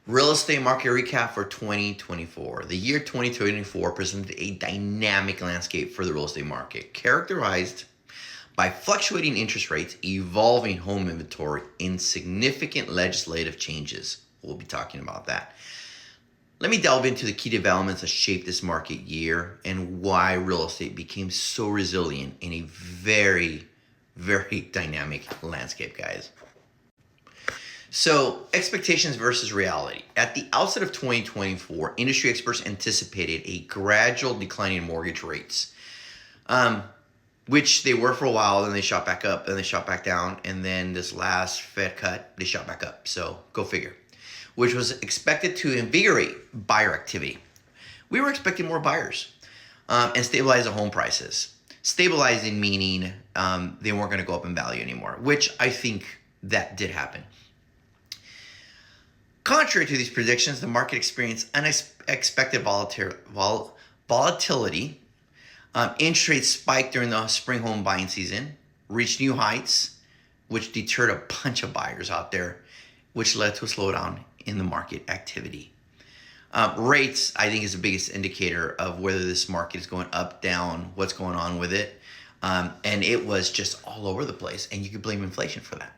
Real estate market recap for 2024. The year 2024 presented a dynamic landscape for the real estate market, characterized by fluctuating interest rates, evolving home inventory, and significant legislative changes. We'll be talking about that. Let me delve into the key developments that shaped this market year and why real estate became so resilient in a very, very dynamic landscape, guys. So, expectations versus reality. At the outset of 2024, industry experts anticipated a gradual decline in mortgage rates, which they were for a while, then they shot back up, then they shot back down, and then this last Fed cut, they shot back up. So, go figure. Which was expected to invigorate buyer activity. We were expecting more buyers and stabilize the home prices. Stabilizing meaning they weren't going to go up in value anymore, which I think that did happen. Contrary to these predictions, the market experienced unexpected volatility. Interest rates spiked during the spring home buying season, reached new heights, which deterred a bunch of buyers out there, which led to a slowdown in the market activity. Rates, I think, is the biggest indicator of whether this market is going up, down, what's going on with it. And it was just all over the place, and you could blame inflation for that.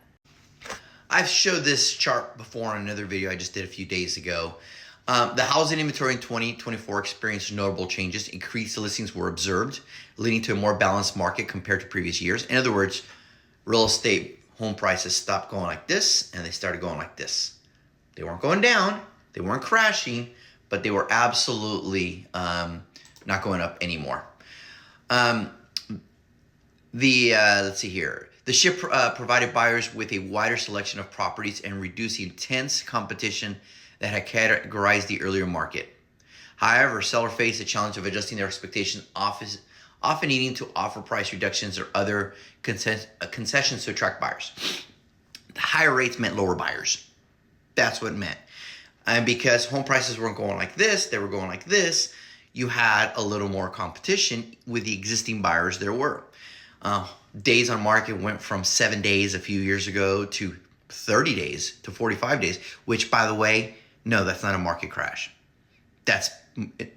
I've showed this chart before in another video I just did a few days ago. The housing inventory in 2024 experienced notable changes. Increased listings were observed, leading to a more balanced market compared to previous years. In other words, real estate home prices stopped going like this and they started going like this. They weren't going down, they weren't crashing, but they were absolutely not going up anymore. Let's see here. The shift provided buyers with a wider selection of properties and reduced the intense competition that had categorized the earlier market. However, sellers faced the challenge of adjusting their expectations, often needing to offer price reductions or other concessions to attract buyers. The higher rates meant lower buyers. That's what it meant. And because home prices weren't going like this, they were going like this, you had a little more competition with the existing buyers there were. Days on market went from 7 days a few years ago to 30 days to 45 days, which, by the way, no, that's not a market crash. That's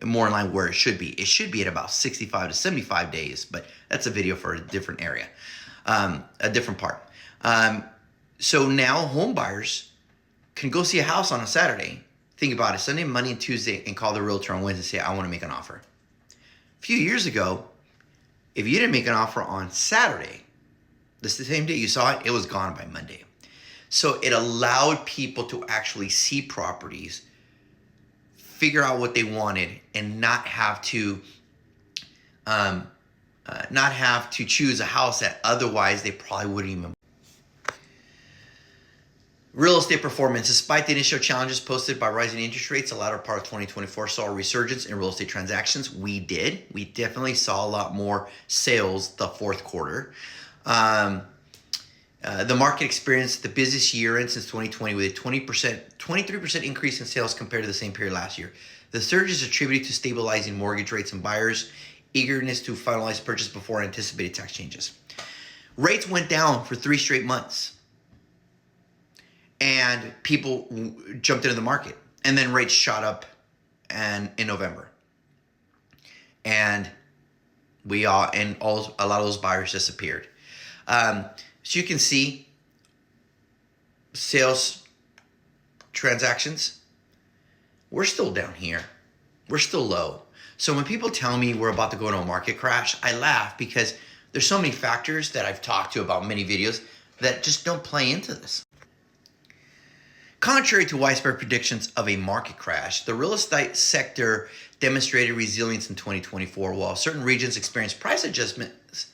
more in line where it should be. It should be at about 65 to 75 days, but that's a video for a different area, a different part. So now home buyers can go see a house on a Saturday. Think about it, Sunday, Monday, and Tuesday, and call the realtor on Wednesday and say, I want to make an offer. A few years ago, if you didn't make an offer on Saturday, this the same day you saw it, it was gone by Monday. So it allowed people to actually see properties, figure out what they wanted, and not have to choose a house that otherwise they probably wouldn't even. Real estate performance. Despite the initial challenges posted by rising interest rates, the latter part of 2024 saw a resurgence in real estate transactions. We definitely saw a lot more sales the fourth quarter. The market experienced the busiest year since 2020 with a 23% increase in sales compared to the same period last year. The surge is attributed to stabilizing mortgage rates and buyers' eagerness to finalize purchase before anticipated tax changes. Rates went down for 3 straight months, and people jumped into the market, and then rates shot up in November, and a lot of those buyers disappeared. So you can see sales transactions, we're still down here. We're still low. So when people tell me we're about to go into a market crash, I laugh because there's so many factors that I've talked to about many videos that just don't play into this. Contrary to widespread predictions of a market crash, the real estate sector demonstrated resilience in 2024. While certain regions experienced price adjustments,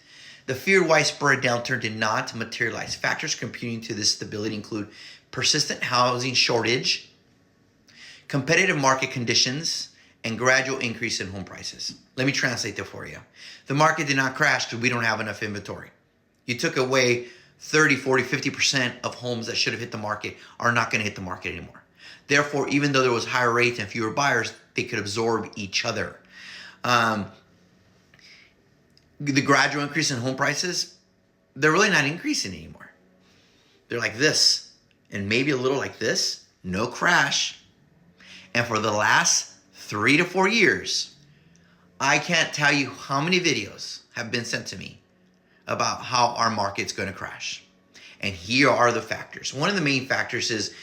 the feared widespread downturn did not materialize. Factors contributing to this stability include persistent housing shortage, competitive market conditions, and gradual increase in home prices. Let me translate that for you. The market did not crash because we don't have enough inventory. You took away 30, 40, 50% of homes that should have hit the market are not going to hit the market anymore. Therefore, even though there was higher rates and fewer buyers, they could absorb each other. The gradual increase in home prices, they're really not increasing anymore. They're like this, and maybe a little like this. No crash, And for the last 3 to 4 years, I can't tell you how many videos have been sent to me about how our market's going to crash. And here are the factors. One of the main factors is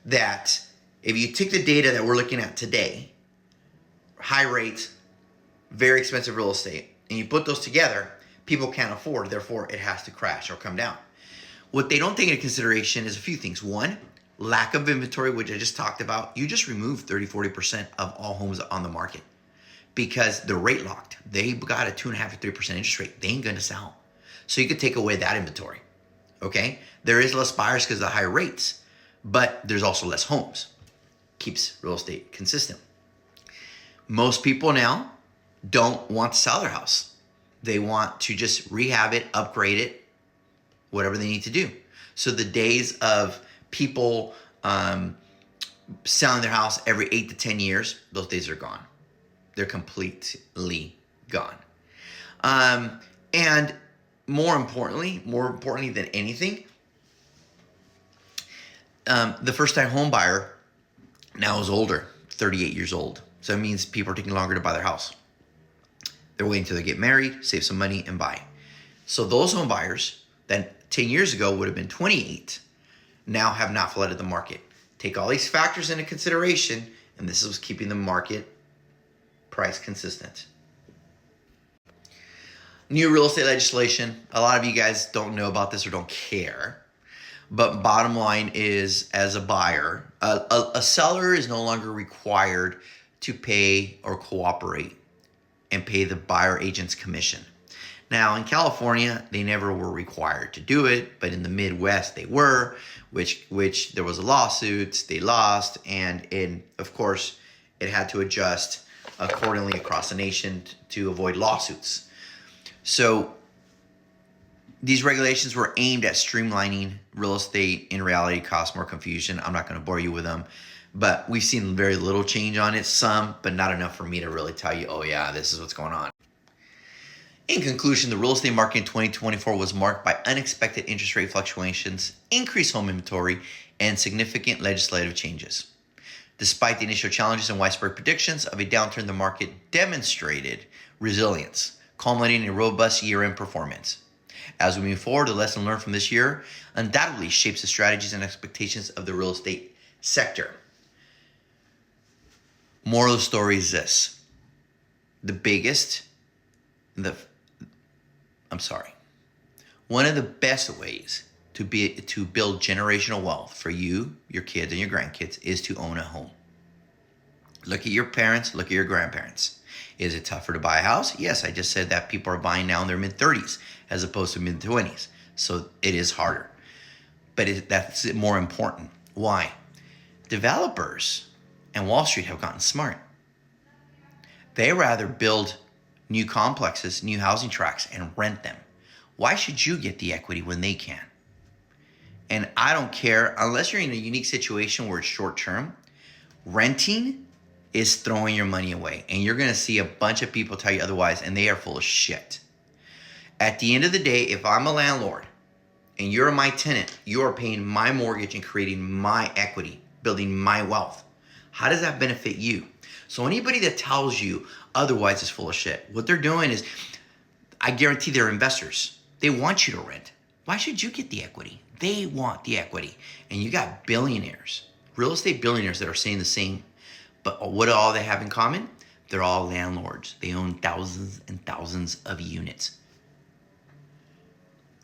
that if you take the data that we're looking at today, high rates, very expensive real estate, and you put those together, people can't afford, therefore it has to crash or come down. What they don't take into consideration is a few things. One, lack of inventory, which I just talked about. You just removed 30-40% of all homes on the market because they're rate locked. They got a 2.5 to 3% interest rate. They ain't gonna sell. So you could take away that inventory, okay? There is less buyers because of the higher rates, but there's also less homes. Keeps real estate consistent. Most people now don't want to sell their house. They want to just rehab it, upgrade it, whatever they need to do. So the days of people selling their house every 8 to 10 years, those days are gone. They're completely gone. And more importantly than anything, the first-time home buyer now is older, 38 years old. So it means people are taking longer to buy their house. They're waiting until they get married, save some money, and buy. So those home buyers that 10 years ago would have been 28 now have not flooded the market. Take all these factors into consideration, and this is keeping the market price consistent. New real estate legislation. A lot of you guys don't know about this or don't care. But bottom line is, as a buyer, a seller is no longer required to pay or cooperate and pay the buyer agent's commission. Now, in California, they never were required to do it, but in the Midwest, they were, which there was a lawsuit, they lost, and of course, it had to adjust accordingly across the nation to avoid lawsuits. So these regulations were aimed at streamlining real estate. In reality, caused more confusion. I'm not going to bore you with them, but we've seen very little change on it, some, but not enough for me to really tell you, oh yeah, this is what's going on. In conclusion, the real estate market in 2024 was marked by unexpected interest rate fluctuations, increased home inventory, and significant legislative changes. Despite the initial challenges and widespread predictions of a downturn, the market demonstrated resilience, culminating in a robust year-end performance. As we move forward, the lesson learned from this year undoubtedly shapes the strategies and expectations of the real estate sector. Moral of the story is this. One of the best ways to build generational wealth for you, your kids, and your grandkids is to own a home. Look at your parents, look at your grandparents. Is it tougher to buy a house? Yes, I just said that people are buying now in their mid-30s as opposed to mid-20s. So it is harder. But that's more important. Why? Developers and Wall Street have gotten smart. They rather build new complexes, new housing tracts, and rent them. Why should you get the equity when they can? And I don't care, unless you're in a unique situation where it's short term, renting is throwing your money away. And you're going to see a bunch of people tell you otherwise, and they are full of shit. At the end of the day, if I'm a landlord and you're my tenant, you are paying my mortgage and creating my equity, building my wealth. How does that benefit you? So anybody that tells you otherwise is full of shit. What they're doing is, I guarantee they're investors. They want you to rent. Why should you get the equity? They want the equity. And you got billionaires, real estate billionaires that are saying the same. But what do all they have in common? They're all landlords. They own thousands and thousands of units.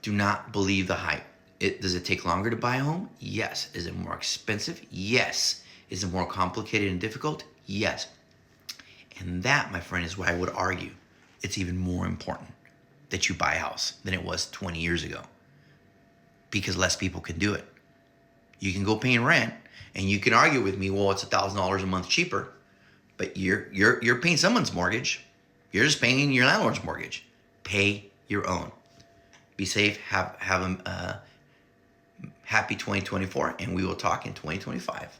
Do not believe the hype. Does it take longer to buy a home? Yes. Is it more expensive? Yes. Is it more complicated and difficult? Yes. And that, my friend, is why I would argue it's even more important that you buy a house than it was 20 years ago, because less people can do it. You can go paying rent, and you can argue with me, well, it's $1,000 a month cheaper, but you're paying someone's mortgage. You're just paying your landlord's mortgage. Pay your own. Be safe. Have a happy 2024, and we will talk in 2025.